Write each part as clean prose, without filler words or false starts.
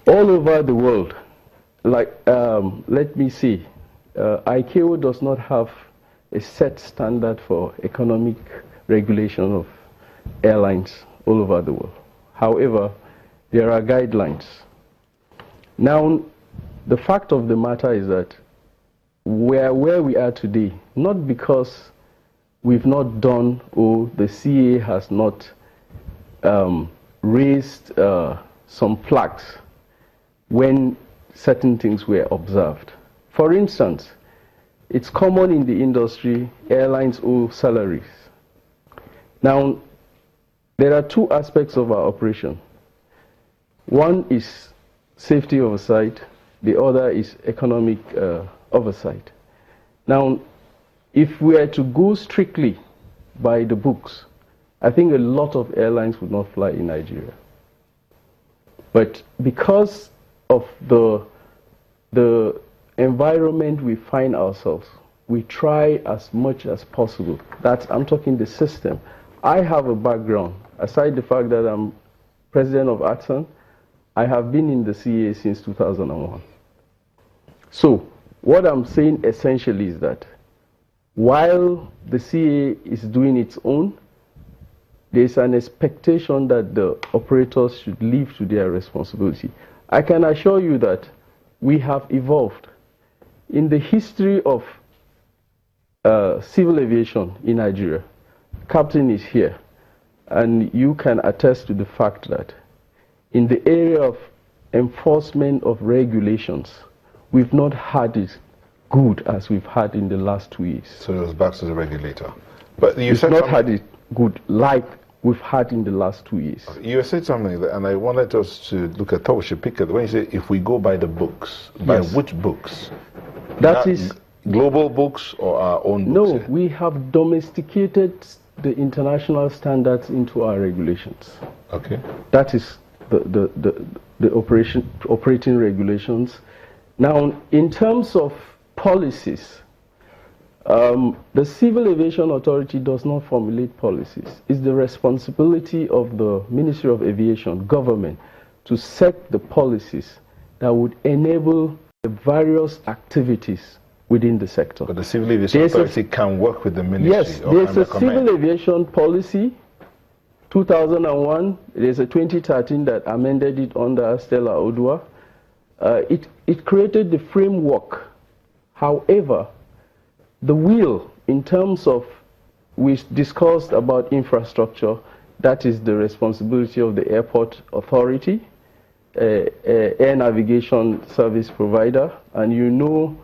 All over the world, like, let me see, ICAO does not have a set standard for economic regulation of airlines all over the world. However, there are guidelines. Now, the fact of the matter is that where we are today, not because we've not done or the CA has not raised some flags when certain things were observed. For instance, it's common in the industry, airlines owe salaries. Now, there are two aspects of our operation. One is safety oversight, the other is economic oversight. Now, if we are to go strictly by the books, I think a lot of airlines would not fly in Nigeria. But because of the environment we find ourselves, we try as much as possible. I'm talking the system. I have a background, aside the fact that I'm president of ATSAN, I have been in the CA since 2001. So what I'm saying essentially is that while the CA is doing its own, there's an expectation that the operators should live to their responsibility. I can assure you that we have evolved. In the history of civil aviation in Nigeria, Captain is here, and you can attest to the fact that in the area of enforcement of regulations, we've not had it good as we've had in the last 2 years. So it was back to the regulator. But you we've said not had it good like we've had in the last 2 years. You said something, that, and I wanted us to look at, thought we should pick it. When you say if we go by the books, by which books? That is global books or our own books? No, we have domesticated the international standards into our regulations. Okay. That is the operating regulations. Now, in terms of policies, the Civil Aviation Authority does not formulate policies. It's the responsibility of the Ministry of Aviation, government, to set the policies that would enable the various activities within the sector. But the Civil Aviation Authority can work with the ministry? Yes, there's a Civil Aviation Policy, 2001. There's a 2013 that amended it under Stella Odua. It created the framework. However, the will, in terms of, we discussed about infrastructure, that is the responsibility of the airport authority, air navigation service provider, and you know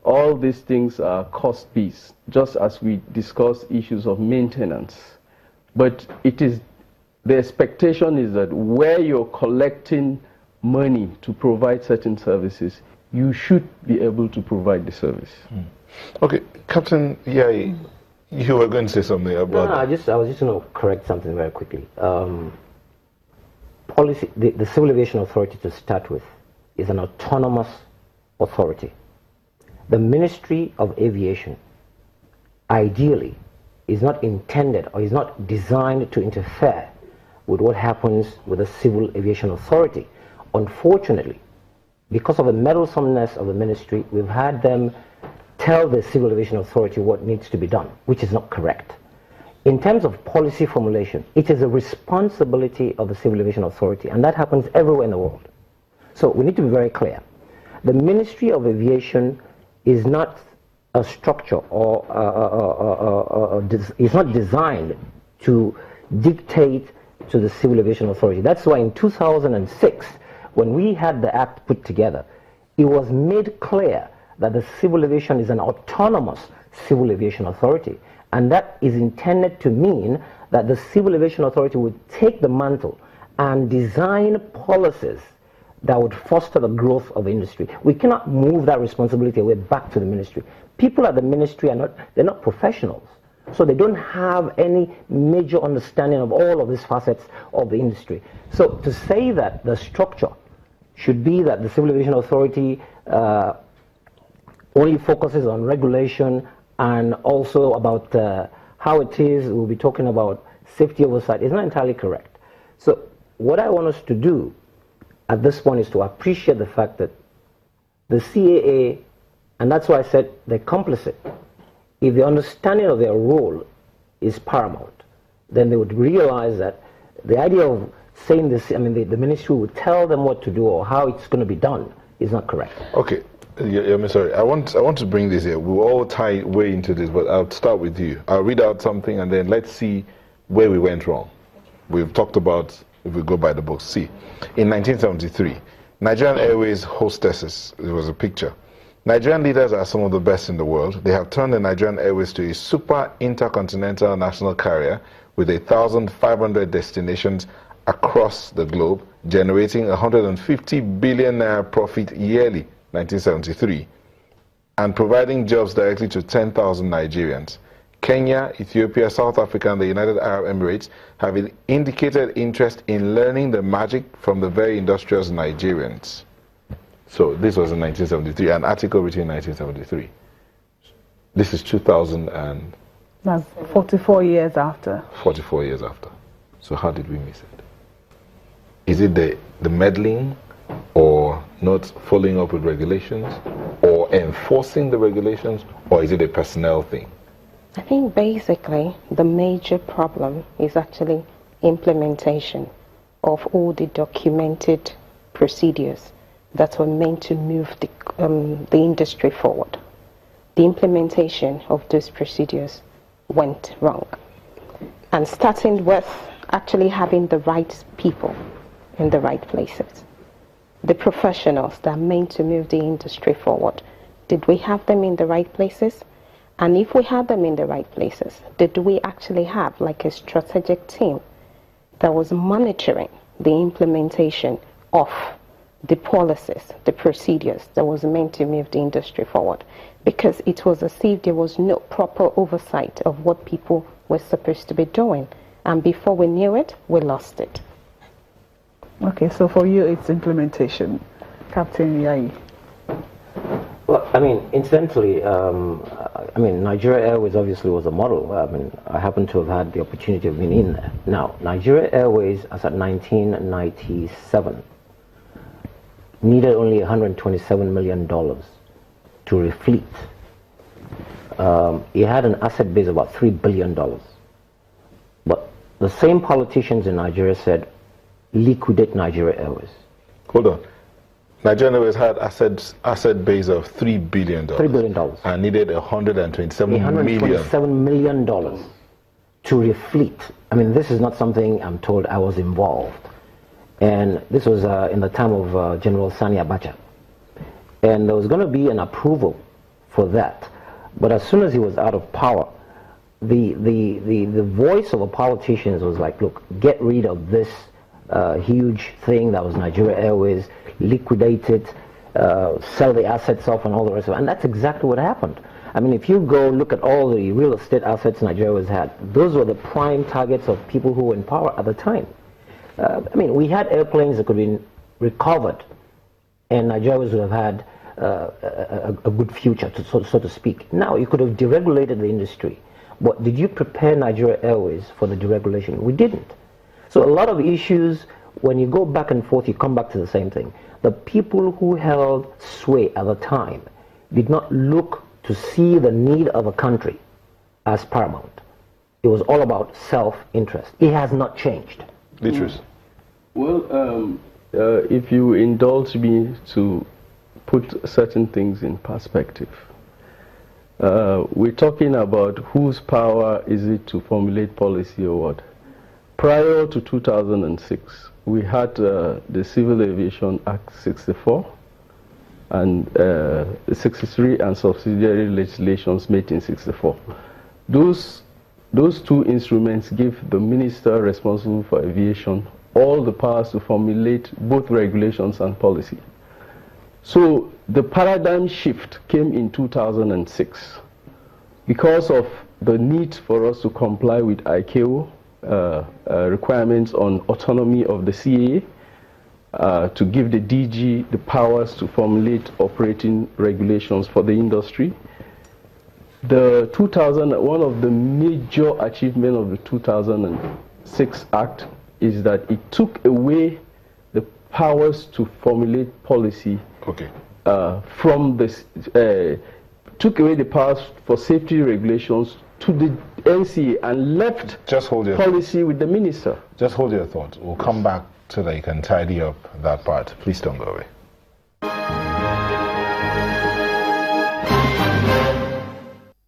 all these things are cost-based, just as we discussed issues of maintenance. But it is, the expectation is that where you're collecting money to provide certain services, you should be able to provide the service. Okay, Captain, you were going to say something about... No, I was just going to correct something very quickly. Policy, the Civil Aviation Authority, to start with, is an autonomous authority. The Ministry of Aviation, ideally, is not intended or is not designed to interfere with what happens with the Civil Aviation Authority. Unfortunately, because of the meddlesomeness of the ministry, we've had them tell the Civil Aviation Authority what needs to be done, which is not correct. In terms of policy formulation, it is a responsibility of the Civil Aviation Authority, and that happens everywhere in the world. So we need to be very clear. The Ministry of Aviation is not a structure or is not designed to dictate to the Civil Aviation Authority. That's why in 2006, when we had the act put together, it was made clear that the Civil Aviation is an autonomous Civil Aviation Authority, and that is intended to mean that the Civil Aviation Authority would take the mantle and design policies that would foster the growth of the industry. We cannot move that responsibility away back to the ministry. People at the ministry they're not professionals, so they don't have any major understanding of all of these facets of the industry. So to say that the structure should be that the Civil Aviation Authority only focuses on regulation and also about how it is, we'll be talking about safety oversight, is not entirely correct. So what I want us to do at this point is to appreciate the fact that the CAA, and that's why I said they're complicit, if the understanding of their role is paramount, then they would realize that the idea of saying this, I mean, the ministry would tell them what to do or how it's going to be done is not correct. Okay. I'm sorry. I want to bring this here. We'll all tie way into this, but I'll start with you. I'll read out something and then let's see where we went wrong. We've talked about, if we go by the book, see. In 1973, Nigerian Airways hostesses, there was a picture. Nigerian leaders are some of the best in the world. They have turned the Nigerian Airways to a super intercontinental national carrier with 1,500 destinations across the globe, generating 150 billion naira profit yearly, 1973, and providing jobs directly to 10,000 Nigerians. Kenya, Ethiopia, South Africa, and the United Arab Emirates have indicated interest in learning the magic from the very industrious Nigerians. So this was in 1973, an article written in 1973. This is 2000 and... That's 44 years after. 44 years after. So how did we miss it? Is it the meddling, or not following up with regulations, or enforcing the regulations, or is it a personnel thing? I think basically the major problem is actually implementation of all the documented procedures that were meant to move the industry forward. The implementation of those procedures went wrong. And starting with actually having the right people in the right places. The professionals that are meant to move the industry forward. Did we have them in the right places? And if we had them in the right places, did we actually have like a strategic team that was monitoring the implementation of the policies, the procedures that was meant to move the industry forward? Because it was as if there was no proper oversight of what people were supposed to be doing. And before we knew it, we lost it. Okay, so for you, it's implementation. Captain Yai. Well, I mean, incidentally, Nigeria Airways obviously was a model. I mean, I happen to have had the opportunity of being in there. Now, Nigeria Airways, as at 1997, needed only $127 million to refleet. It had an asset base of about $3 billion. But the same politicians in Nigeria said, liquidate Nigeria Airways. Hold on. Nigeria Airways had asset base of $3 billion. $3 billion. And needed $127 million to refleet. I mean, this is not something I'm told I was involved. And this was in the time of General Sani Abacha. And there was going to be an approval for that. But as soon as he was out of power, the voice of the politicians was like, look, get rid of this huge thing that was Nigeria Airways, liquidate it, sell the assets off and all the rest of it. And that's exactly what happened. I mean, if you go look at all the real estate assets Nigeria Airways had, those were the prime targets of people who were in power at the time. I mean, we had airplanes that could have been recovered, and Nigeria Airways would have had a good future, so to speak. Now, you could have deregulated the industry. But did you prepare Nigeria Airways for the deregulation? We didn't. So a lot of issues, when you go back and forth, you come back to the same thing. The people who held sway at the time did not look to see the need of a country as paramount. It was all about self-interest. It has not changed. Beatrice. Well, if you indulge me to put certain things in perspective, we're talking about whose power is it to formulate policy or what. Prior to 2006, we had the Civil Aviation Act 64 and 63 and subsidiary legislations made in 64. Those two instruments give the minister responsible for aviation all the powers to formulate both regulations and policy. So the paradigm shift came in 2006 because of the need for us to comply with ICAO requirements on autonomy of the CAA, to give the DG the powers to formulate operating regulations for the industry. One of the major achievements of the 2006 Act is that it took away the powers to formulate policy Okay. from this, took away the powers for safety regulations to the NCA and left Just hold your policy with the minister. Just hold your thought. We'll come back so that you can tidy up that part. Please don't go away.